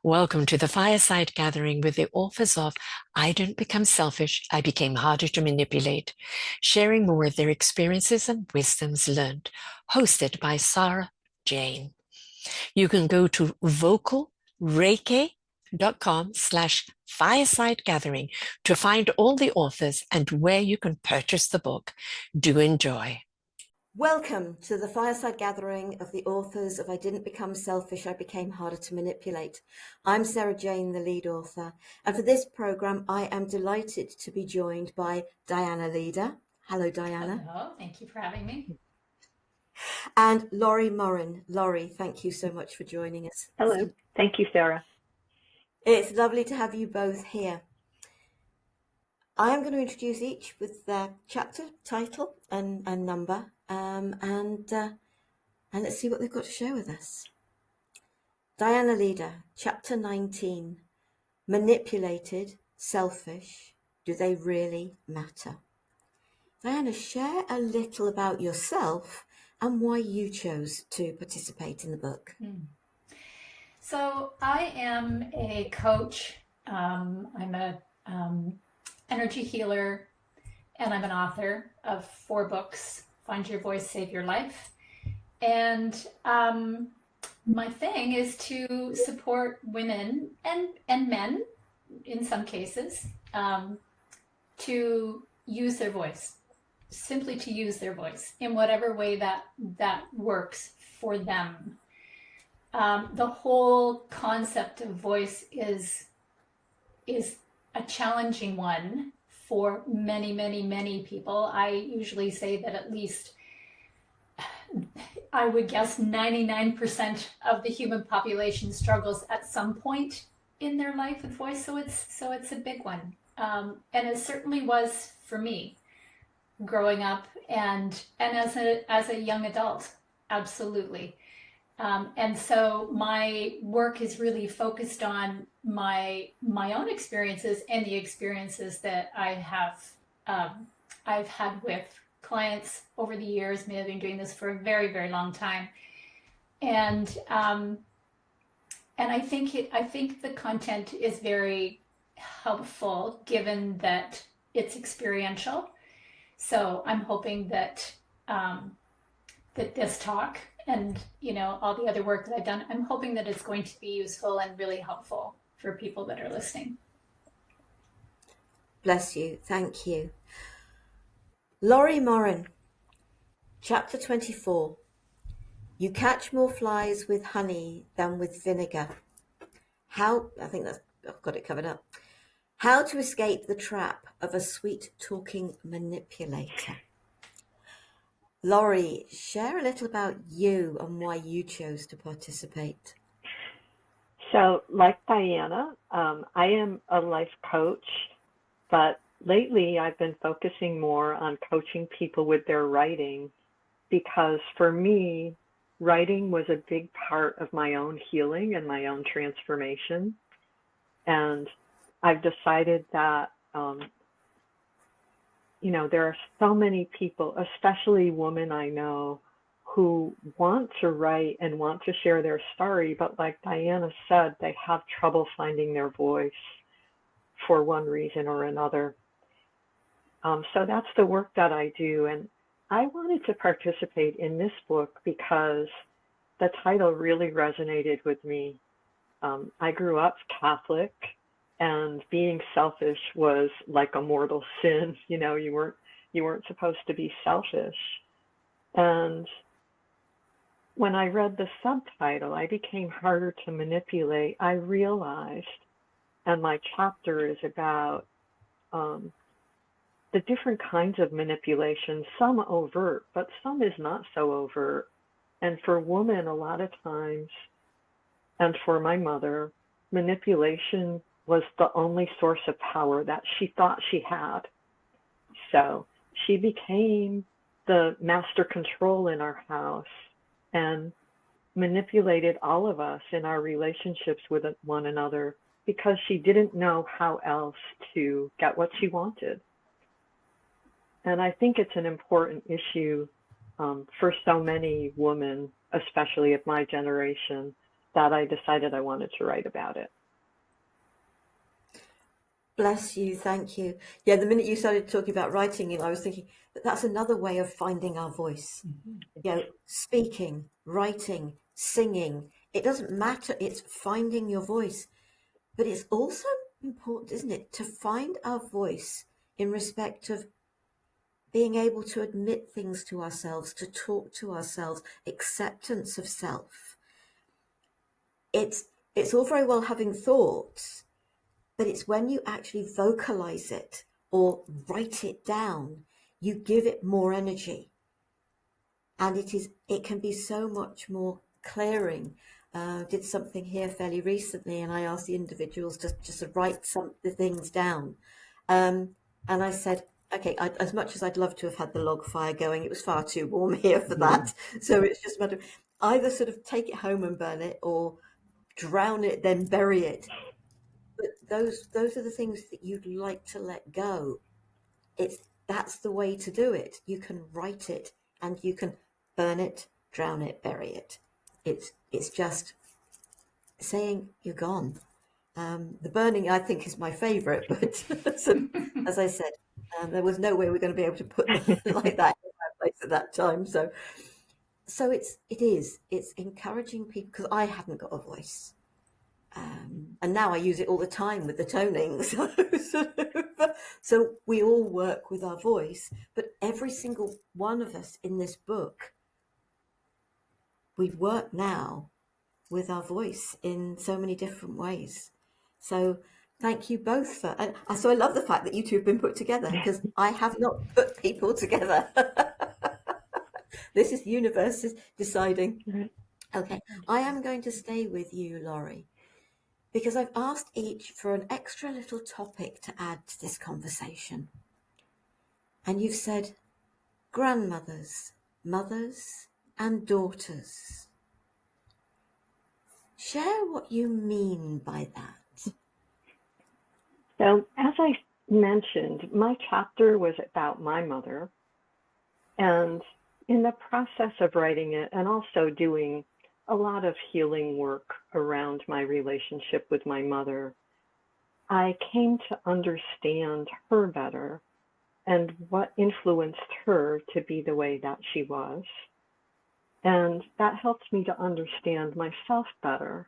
Welcome to the Fireside Gathering with the authors of I Didn't Become Selfish, I Became Harder to Manipulate, sharing more of their experiences and wisdoms learned, hosted by Sara Jane. You can go to vocalreiki.com/fireside gathering to find all the authors and where you can purchase the book. Do enjoy. Welcome to the Fireside Gathering of the authors of I Didn't Become Selfish, I Became Harder to Manipulate. I'm Sara Jane, the lead author, and for this program I am delighted to be joined by Dianna Leeder. Hello, Dianna. Hello, thank you for having me. And Laurie Morin. Laurie, thank you so much for joining us. Hello, thank you, Sara. It's lovely to have you both here. I am going to introduce each with their chapter, title, and number, and let's see what they've got to share with us. Dianna Leeder, Chapter 19, Manipulated, Selfish, Do They Really Matter? Dianna, share a little about yourself and why you chose to participate in the book. So I am a coach, I'm a energy healer, and I'm an author of 4 books, Find Your Voice, Save Your Life. And my thing is to support women and men, in some cases, to use their voice, simply to use their voice in whatever way that works for them. The whole concept of voice is a challenging one for many, many, many people. I usually say that at least, I would guess 99% of the human population struggles at some point in their life with voice. So it's a big one. And it certainly was for me growing up and as a young adult, absolutely. And so my work is really focused on my own experiences and the experiences that I've had with clients over the years. I've been doing this for a very, very long time, and I think the content is very helpful given that it's experiential. So I'm hoping that that this talk and all the other work that I've done, I'm hoping that it's going to be useful and really helpful for people that are listening. Bless you. Thank you. Laurie Morin, Chapter 24. You catch more flies with honey than with vinegar. I've got it covered up. How to escape the trap of a sweet-talking manipulator. Laurie, share a little about you and why you chose to participate. So, like Dianna, I am a life coach, but lately I've been focusing more on coaching people with their writing because for me, writing was a big part of my own healing and my own transformation. And I've decided that there are so many people, especially women I know, who want to write and want to share their story, but like Dianna said, they have trouble finding their voice for one reason or another. So that's the work that I do. And I wanted to participate in this book because the title really resonated with me. I grew up Catholic, and being selfish was like a mortal sin. You weren't supposed to be selfish. And when I read the subtitle, I became harder to manipulate. I realized, and my chapter is about the different kinds of manipulation, some overt, but some is not so overt. And for women, a lot of times, and for my mother, manipulation was the only source of power that she thought she had. So she became the master control in our house and manipulated all of us in our relationships with one another because she didn't know how else to get what she wanted. And I think it's an important issue for so many women, especially of my generation, that I decided I wanted to write about it. Bless you. Thank you. Yeah, the minute you started talking about writing, I was thinking that that's another way of finding our voice. Speaking, writing, singing. It doesn't matter. It's finding your voice. But it's also important, isn't it, to find our voice in respect of being able to admit things to ourselves, to talk to ourselves, acceptance of self. It's all very well having thoughts, but it's when you actually vocalize it or write it down, you give it more energy. And it can be so much more clearing. Did something here fairly recently, and I asked the individuals just to write the things down. And I said, okay, as much as I'd love to have had the log fire going, it was far too warm here for that. So it's just a matter of either sort of take it home and burn it, or drown it, then bury it. But those are the things that you'd like to let go. That's the way to do it. You can write it, and you can burn it, drown it, bury it. It's just saying you're gone. The burning, I think, is my favourite, but so, as I said, there was no way we're going to be able to put like that in that place at that time. So it's encouraging people, because I hadn't got a voice. And now I use it all the time with the toning. So we all work with our voice, but every single one of us in this book, we work now with our voice in so many different ways. So thank you both for, and so I love the fact that you two have been put together, because I have not put people together. This is the universe is deciding. Okay, I am going to stay with you, Laurie, because I've asked each for an extra little topic to add to this conversation. And you've said grandmothers, mothers, and daughters. Share what you mean by that. So, as I mentioned, my chapter was about my mother. And in the process of writing it, and also doing a lot of healing work around my relationship with my mother, I came to understand her better and what influenced her to be the way that she was. And that helped me to understand myself better.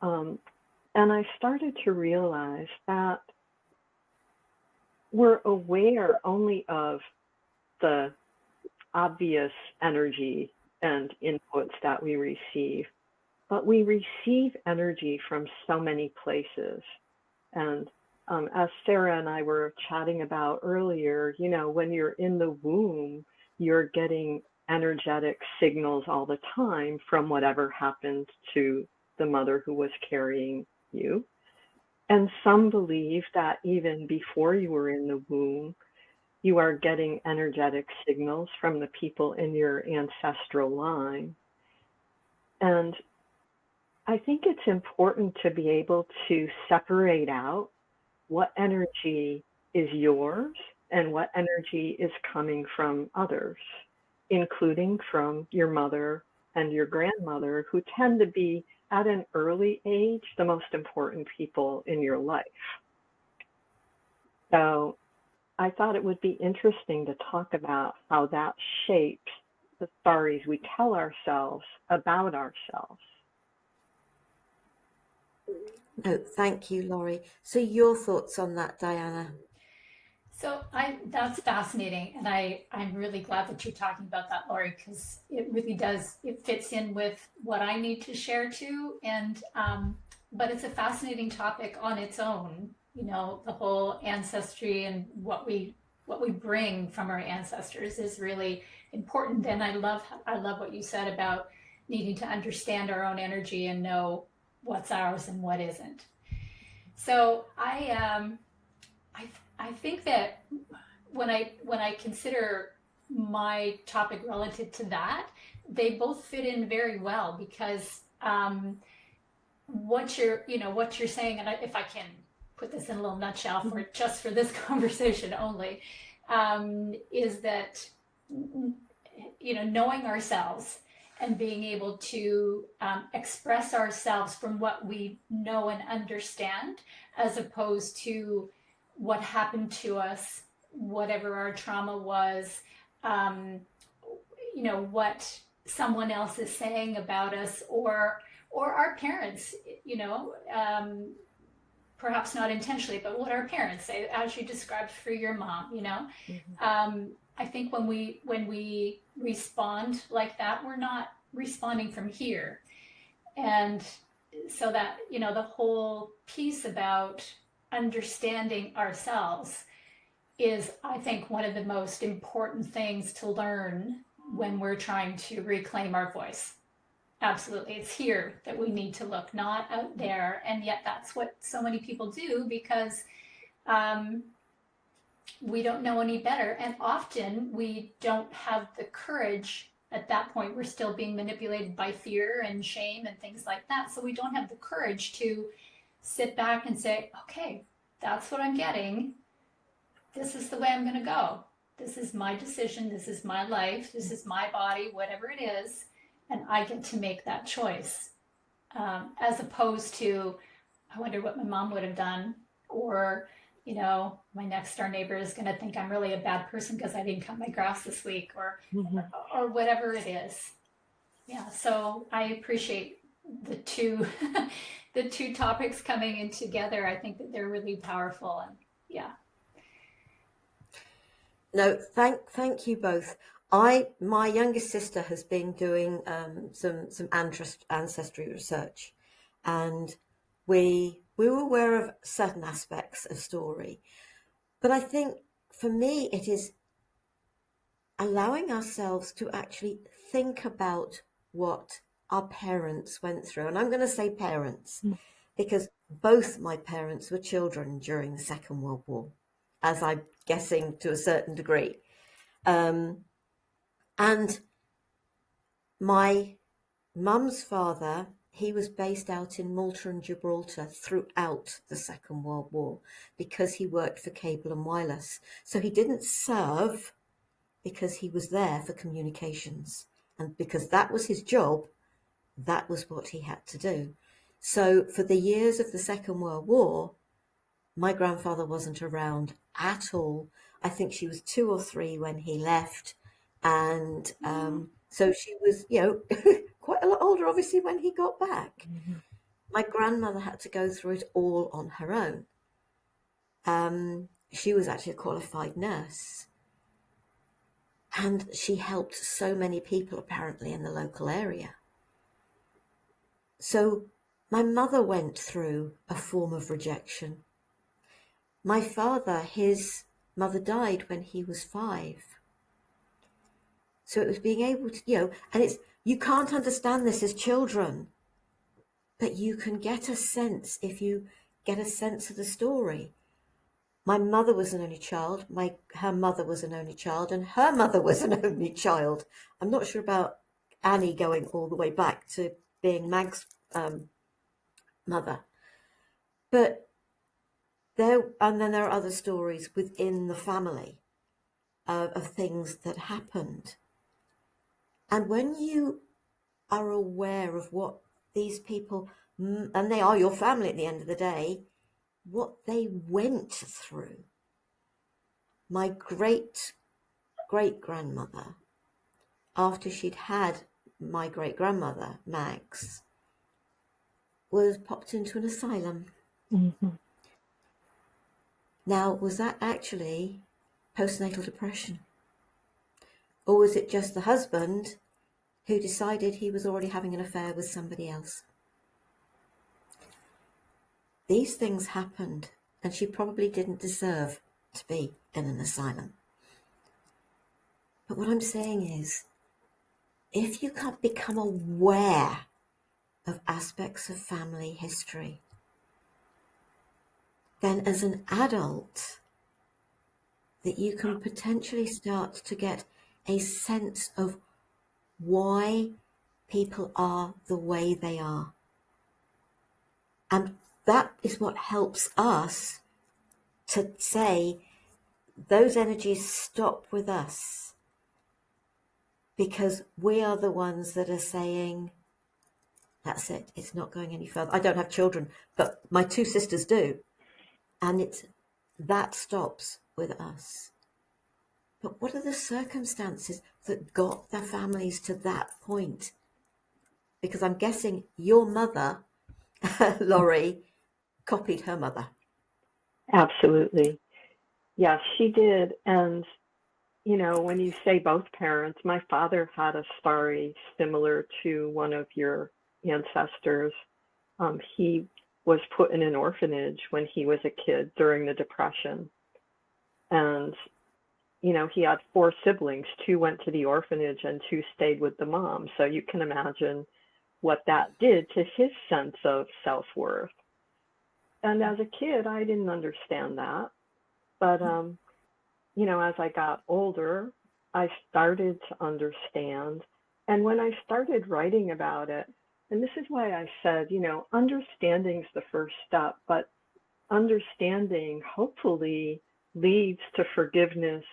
And I started to realize that we're aware only of the obvious energy and inputs that we receive, but we receive energy from so many places. And as Sara and I were chatting about earlier, when you're in the womb, you're getting energetic signals all the time from whatever happened to the mother who was carrying you. And some believe that even before you were in the womb, you are getting energetic signals from the people in your ancestral line. And I think it's important to be able to separate out what energy is yours and what energy is coming from others, including from your mother and your grandmother, who tend to be, at an early age, the most important people in your life. So I thought it would be interesting to talk about how that shapes the stories we tell ourselves about ourselves. Oh, thank you, Laurie. So your thoughts on that, Dianna? So that's fascinating, and I'm really glad that you're talking about that, Laurie, because it really does, it fits in with what I need to share too. And but it's a fascinating topic on its own, the whole ancestry and what we bring from our ancestors is really important. And I love what you said about needing to understand our own energy and know what's ours and what isn't. So I think that when I consider my topic relative to that, they both fit in very well, because what you're saying, and if I can put this in a little nutshell for this conversation only, is that knowing ourselves and being able to express ourselves from what we know and understand, as opposed to what happened to us, whatever our trauma was, um, what someone else is saying about us, or our parents, perhaps not intentionally, but what our parents say, as you described for your mom. I think when we respond like that, we're not responding from here. And so that, the whole piece about understanding ourselves is, I think, one of the most important things to learn when we're trying to reclaim our voice. Absolutely. It's here that we need to look, not out there. And yet that's what so many people do, because we don't know any better. And often we don't have the courage. At that point, we're still being manipulated by fear and shame and things like that. So we don't have the courage to sit back and say, okay, that's what I'm getting. This is the way I'm going to go. This is my decision. This is my life. This is my body, whatever it is. And I get to make that choice, as opposed to, I wonder what my mom would have done, or, my next door neighbor is going to think I'm really a bad person because I didn't cut my grass this week, or whatever it is. Yeah. So I appreciate the two, the two topics coming in together. I think that they're really powerful, and yeah. No, thank you both. My youngest sister has been doing some ancestry research, and we were aware of certain aspects of story, but I think for me it is allowing ourselves to actually think about what our parents went through. And I'm going to say parents, because both my parents were children during the Second World War, as I'm guessing to a certain degree. And my mum's father, he was based out in Malta and Gibraltar throughout the Second World War because he worked for Cable and Wireless. So he didn't serve because he was there for communications. And because that was his job, that was what he had to do. So for the years of the Second World War, my grandfather wasn't around at all. I think she was 2 or 3 when he left. And so she was, quite a lot older, obviously, when he got back. My grandmother had to go through it all on her own. She was actually a qualified nurse. And she helped so many people, apparently, in the local area. So my mother went through a form of rejection. My father, his mother died when he was 5. So it was being able to, and you can't understand this as children, but you can get a sense if you get a sense of the story. My mother was an only child. Her mother was an only child, and her mother was an only child. I'm not sure about Annie going all the way back to being Mag's mother, but and then there are other stories within the family of things that happened. And when you are aware of what these people, and they are your family at the end of the day, what they went through. My great-great-grandmother, after she'd had my great-grandmother, Max, was popped into an asylum. Mm-hmm. Now, was that actually postnatal depression? Or was it just the husband who decided he was already having an affair with somebody else? These things happened, and she probably didn't deserve to be in an asylum. But what I'm saying is, if you can't become aware of aspects of family history, then as an adult, that you can potentially start to get a sense of why people are the way they are. And that is what helps us to say, those energies stop with us. because we are the ones that are saying, that's it, it's not going any further. I don't have children, but my two sisters do. And that stops with us. But what are the circumstances that got their families to that point? Because I'm guessing your mother, Laurie, copied her mother. Absolutely. Yes, she did. And, when you say both parents, my father had a story similar to one of your ancestors. He was put in an orphanage when he was a kid during the Depression. And, he had 4 siblings. 2 went to the orphanage and 2 stayed with the mom. So you can imagine what that did to his sense of self-worth. And as a kid, I didn't understand that. But, as I got older, I started to understand. And when I started writing about it, and this is why I said, understanding's the first step, but understanding hopefully leads to forgiveness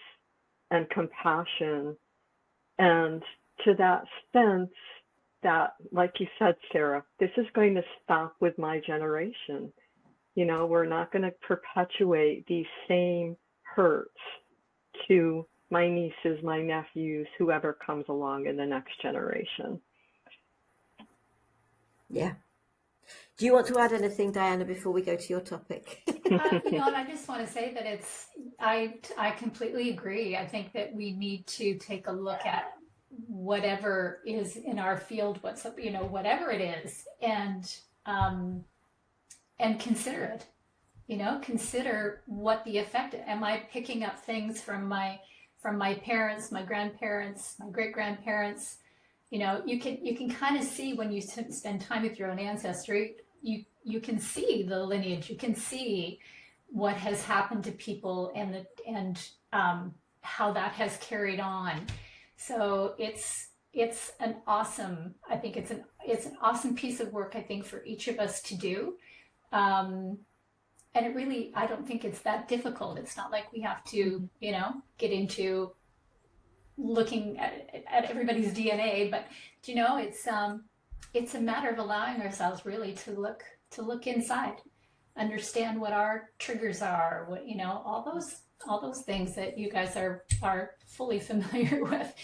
and compassion, and to that sense that, like you said, Sara, this is going to stop with my generation. We're not going to perpetuate these same hurts to my nieces, my nephews, whoever comes along in the next generation. Yeah. Do you want to add anything, Dianna, before we go to your topic? And I just want to say that I completely agree. I think that we need to take a look at whatever is in our field, whatever it is, and consider it. Consider what the effect. Am I picking up things from my parents, my grandparents, my great grandparents? You can kind of see when you spend time with your own ancestry. You can see the lineage. You can see what has happened to people and how that has carried on. So it's an awesome. I think it's an awesome piece of work. I think for each of us to do. And it really, I don't think it's that difficult. It's not like we have to, get into looking at everybody's DNA, but it's a matter of allowing ourselves really to look inside, understand what our triggers are, what all those things that you guys are fully familiar with,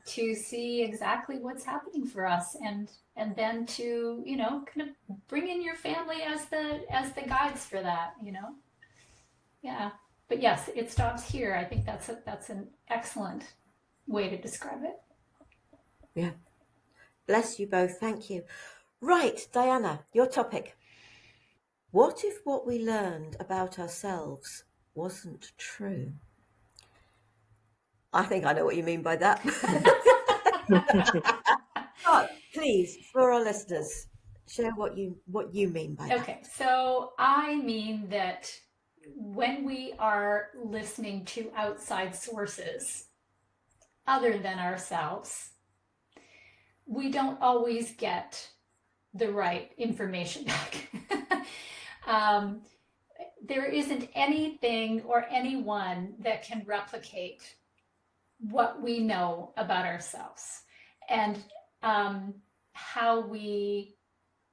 to see exactly what's happening for us, and then to kind of bring in your family as the guides for that. Yeah. But yes, it stops here. I think that's an excellent way to describe it. Yeah. Bless you both. Thank you. Right, Dianna, your topic. What if what we learned about ourselves wasn't true? I think I know what you mean by that. But please, for our listeners, share what you mean by that. Okay, so I mean that when we are listening to outside sources other than ourselves, we don't always get the right information back. There isn't anything or anyone that can replicate what we know about ourselves, and how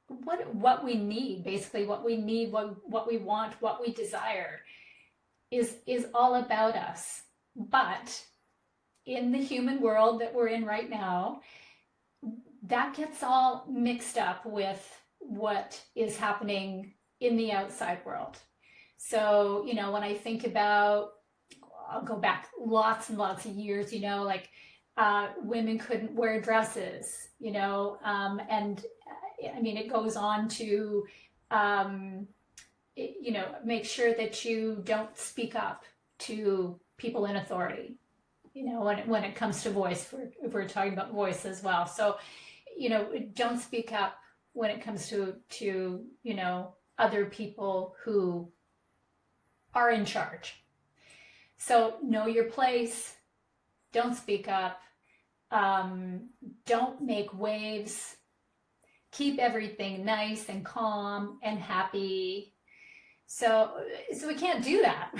what we need, basically what we need, what we want, what we desire is all about us. But in the human world that we're in right now, that gets all mixed up with what is happening in the outside world. So, when I think about, I'll go back lots and lots of years, like women couldn't wear dresses, and I mean, it goes on to, make sure that you don't speak up to people in authority, when it comes to voice, if we're talking about voice as well. So, don't speak up when it comes to other people who are in charge. So know your place, don't speak up, don't make waves, keep everything nice and calm and happy. So we can't do that.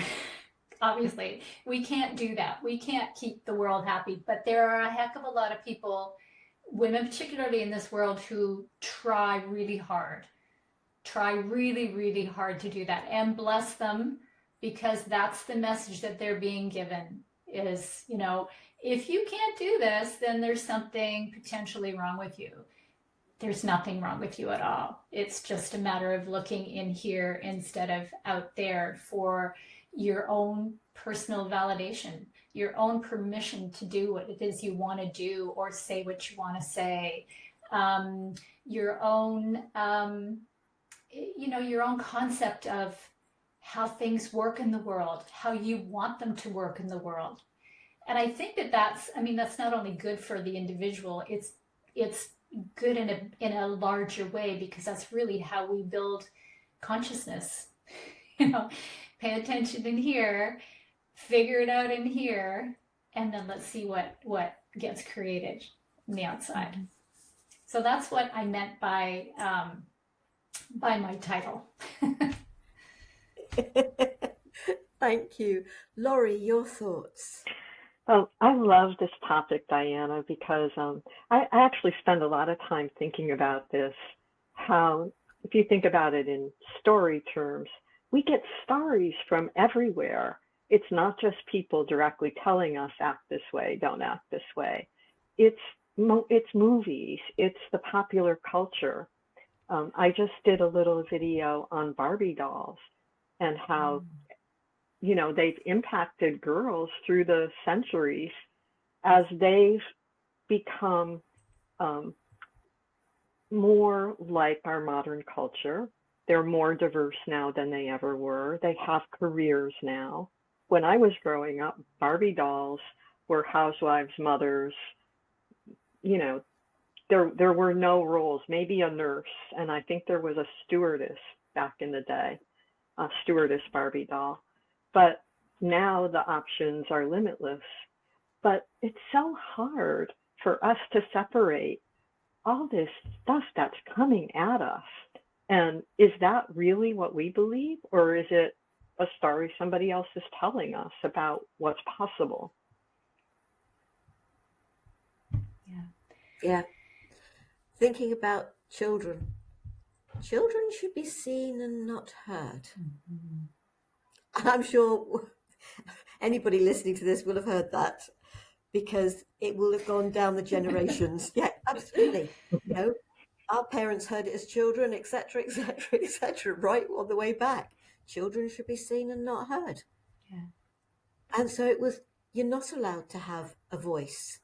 obviously. We can't do that. We can't keep the world happy. But there are a heck of a lot of people, women particularly in this world, who try really hard to do that. And bless them, because that's the message that they're being given is, if you can't do this, then there's something potentially wrong with you. There's nothing wrong with you at all. It's just a matter of looking in here instead of out there for your own personal validation, your own permission to do what it is you want to do or say what you want to say, your own, your own concept of how things work in the world, how you want them to work in the world. And I think that's not only good for the individual, it's good in a larger way, because that's really how we build consciousness. Pay attention in here, figure it out in here, and then let's see what gets created in the outside. Mm-hmm. So that's what I meant by my title. Thank you. Laurie, your thoughts? Oh, I love this topic, Dianna, because I actually spend a lot of time thinking about this, how, if you think about it in story terms, we get stories from everywhere. It's not just people directly telling us act this way, don't act this way. It's movies, it's the popular culture. I just did a little video on Barbie dolls and how they've impacted girls through the centuries as they've become more like our modern culture. They're more diverse now than they ever were. They have careers now. When I was growing up, Barbie dolls were housewives, mothers. There were no roles, maybe a nurse, and I think there was a stewardess back in the day, a stewardess Barbie doll. But now the options are limitless. But it's so hard for us to separate all this stuff that's coming at us. And is that really what we believe? Or is it a story somebody else is telling us about what's possible? Yeah. Thinking about children. Children should be seen and not heard. Mm-hmm. And I'm sure anybody listening to this will have heard that, because it will have gone down the generations. Yeah, absolutely. Our parents heard it as children, etc., right on the way back. Children should be seen and not heard. Yeah. And so it was, you're not allowed to have a voice,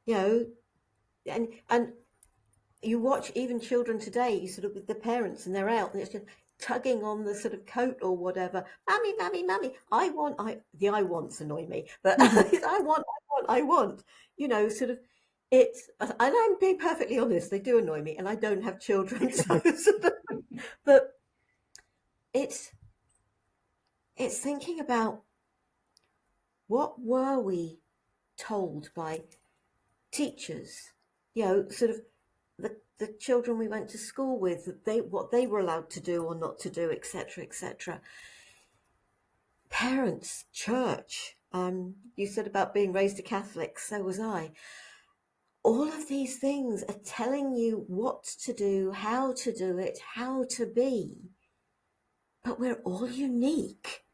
and you watch even children today, sort of with the parents, and they're out and it's just tugging on the sort of coat or whatever. Mummy, I wants annoy me, but I want, sort of, it's, and I'm being perfectly honest, they do annoy me, and I don't have children, so but it's thinking about what were we told by teachers, sort of the children we went to school with, what they were allowed to do or not to do, etc. Parents, church. You said about being raised a Catholic, so was I. All of these things are telling you what to do, how to do it, how to be. But we're all unique.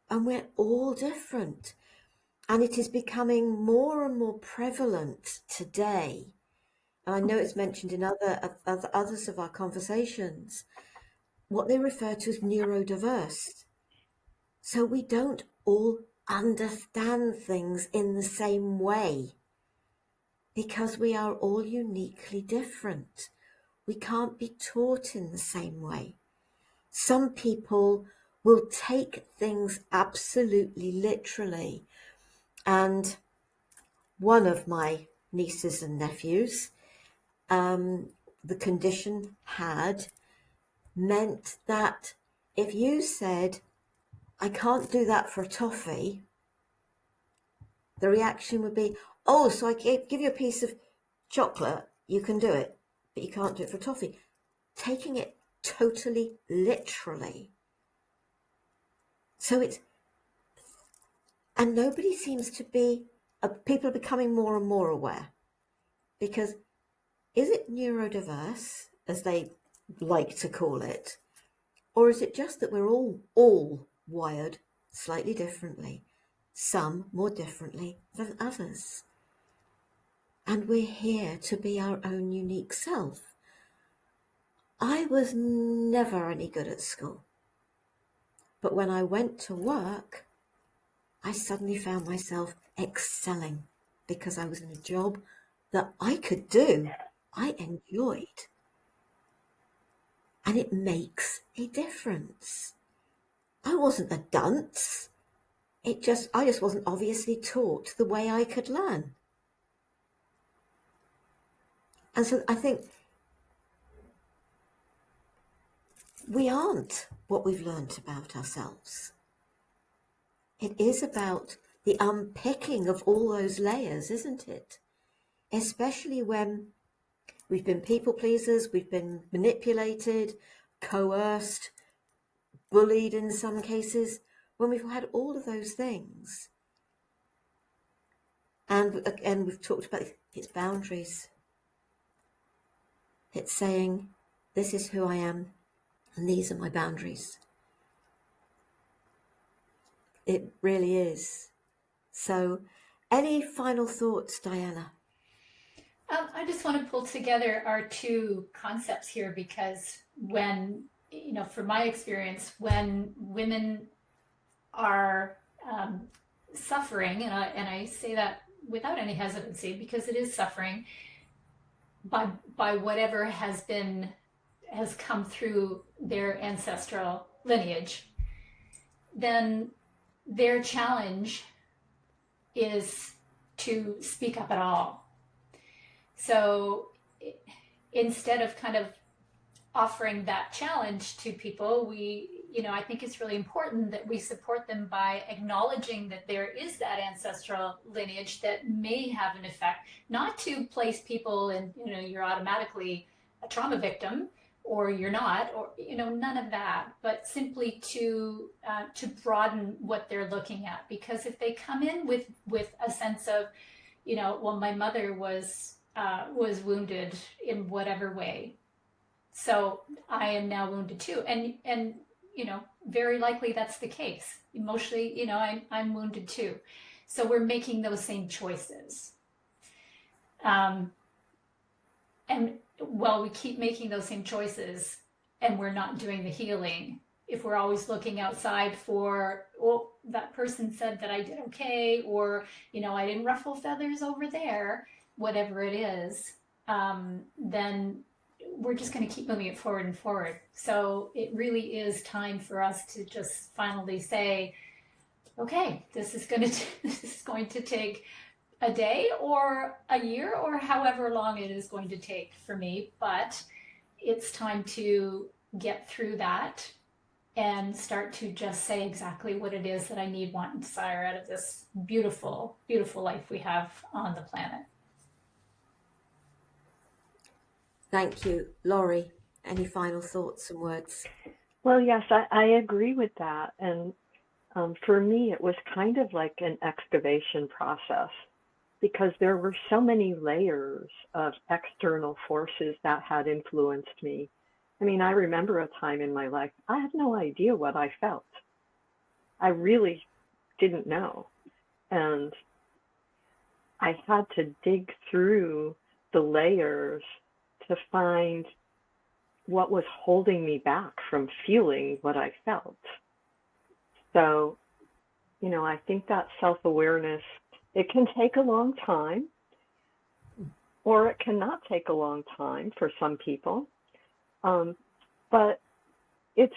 And we're all different. And it is becoming more and more prevalent today. And I know it's mentioned in others of our conversations, what they refer to as neurodiverse. So we don't all understand things in the same way, because we are all uniquely different. We can't be taught in the same way. Some people will take things absolutely literally. And one of my nieces and nephews, the condition had meant that if you said, I can't do that for a toffee, the reaction would be, oh, so I give you a piece of chocolate, you can do it, but you can't do it for a toffee. Taking it totally literally. So And nobody seems to be, people are becoming more and more aware, because is it neurodiverse, as they like to call it, or is it just that we're all wired slightly differently, some more differently than others? And we're here to be our own unique self. I was never any good at school, but when I went to work, I suddenly found myself excelling because I was in a job that I could do, I enjoyed. And it makes a difference. I wasn't a dunce. I just wasn't obviously taught the way I could learn. And so I think we aren't what we've learned about ourselves. It is about the unpicking of all those layers, isn't it? Especially when we've been people pleasers, we've been manipulated, coerced, bullied in some cases, when we've had all of those things. And we've talked about its boundaries. It's saying, this is who I am, and these are my boundaries. It really is. So, any final thoughts, Dianna? I just want to pull together our two concepts here, because when, from my experience, when women are suffering, and I say that without any hesitancy, because it is suffering by whatever has come through their ancestral lineage, then their challenge is to speak up at all. So instead of kind of offering that challenge to people, I think it's really important that we support them by acknowledging that there is that ancestral lineage that may have an effect, not to place people in, you're automatically a trauma victim, or you're not, or, none of that, but simply to broaden what they're looking at. Because if they come in with a sense of, well, my mother was wounded in whatever way, so I am now wounded too, and very likely that's the case. Emotionally, I'm wounded too. So we're making those same choices. And while we keep making those same choices and we're not doing the healing, if we're always looking outside for, oh, that person said that I did okay, or, I didn't ruffle feathers over there, whatever it is, then we're just going to keep moving it forward and forward. So it really is time for us to just finally say, okay, this is going to take a day or a year or however long it is going to take for me, but it's time to get through that and start to just say exactly what it is that I need, want, and desire out of this beautiful, beautiful life we have on the planet. Thank you. Laurie, any final thoughts and words? Well, yes, I agree with that. And for me, it was kind of like an excavation process, because there were so many layers of external forces that had influenced me. I mean, I remember a time in my life, I had no idea what I felt. I really didn't know. And I had to dig through the layers to find what was holding me back from feeling what I felt. So, I think that self-awareness, it can take a long time, or it cannot take a long time for some people. But it's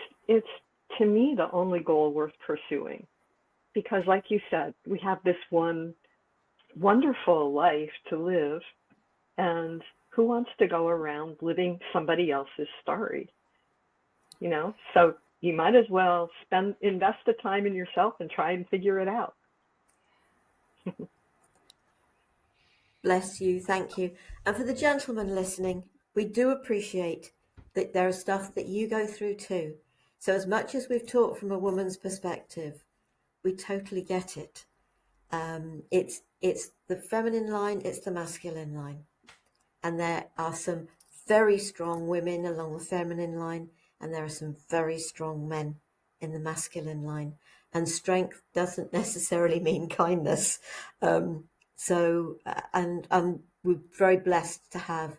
to me the only goal worth pursuing, because like you said, we have this one wonderful life to live, and who wants to go around living somebody else's story? So you might as well invest the time in yourself and try and figure it out. Bless you. Thank you. And for the gentlemen listening, we do appreciate that there is stuff that you go through too. So as much as we've talked from a woman's perspective, we totally get it. It's the feminine line, it's the masculine line. And there are some very strong women along the feminine line, and there are some very strong men in the masculine line. And strength doesn't necessarily mean kindness. And we're very blessed to have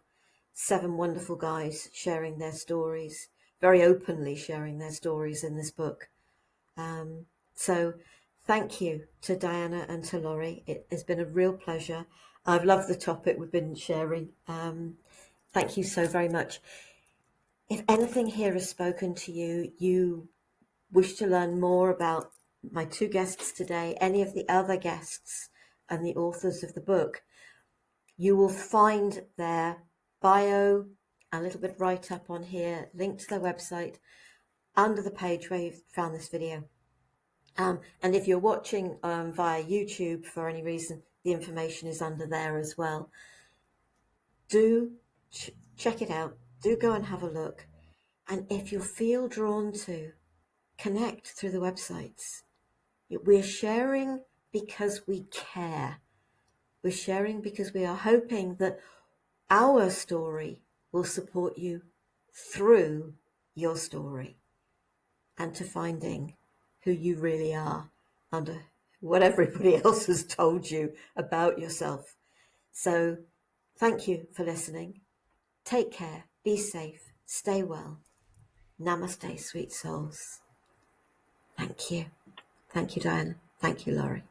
7 wonderful guys sharing their stories, very openly sharing their stories in this book. So thank you to Dianna and to Laurie. It has been a real pleasure. I've loved the topic we've been sharing. Thank you so very much. If anything here has spoken to you, you wish to learn more about my 2 guests today, any of the other guests and the authors of the book, you will find their bio, a little bit right up on here, link to their website under the page where you've found this video. And if you're watching via YouTube for any reason, the information is under there as well. Do check it out. Do go and have a look. And if you feel drawn to, connect through the websites. We're sharing because we care. We're sharing because we are hoping that our story will support you through your story and to finding who you really are under what everybody else has told you about yourself. So thank you for listening. Take care, be safe, stay well. Namaste, sweet souls. Thank you. Thank you, Dianna. Thank you, Laurie.